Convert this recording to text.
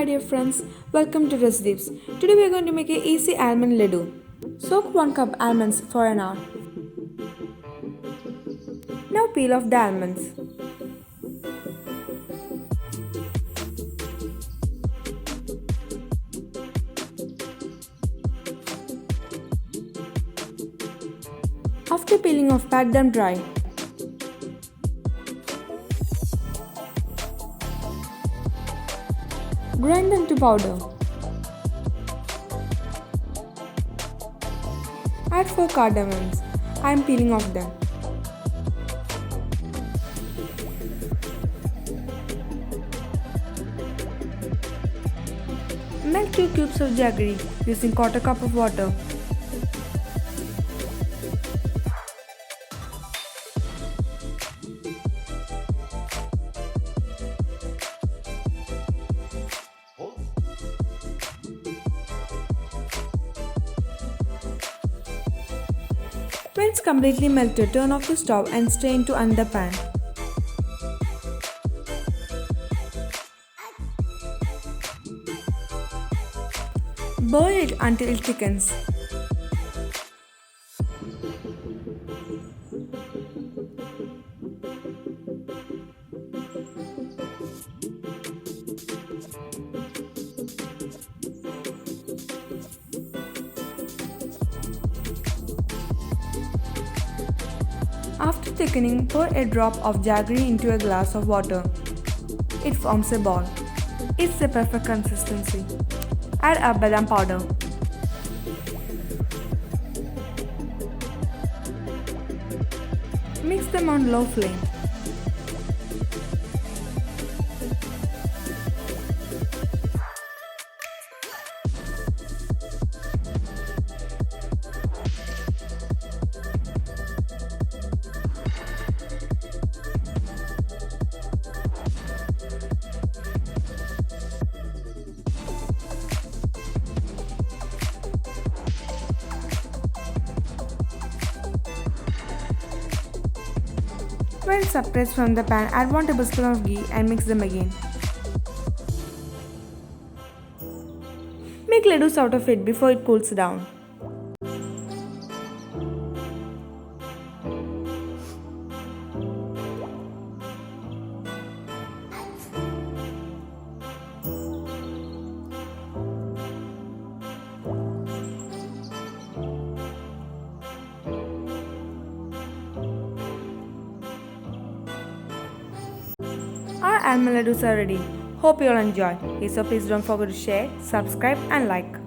my dear friends, welcome to Recipes. Today we are going to make a easy almond laddu. Soak 1 cup almonds for an hour. Now peel off the almonds. After peeling off, pat them dry. Grind them to powder. Add 4 cardamoms. I am peeling off them. Melt 2 cubes of jaggery using 1/4 cup of water. When it's completely melted, turn off the stove and strain to another pan. Boil it until it thickens. After thickening, pour a drop of jaggery into a glass of water. It forms a ball. It's the perfect consistency. Add a badam powder. Mix them on low flame. When separates from the pan, add 1 tablespoon of ghee and mix them again. Make laddus out of it before it cools down. Our almond laddus are ready. Hope you all enjoy. So please don't forget to share, subscribe and like.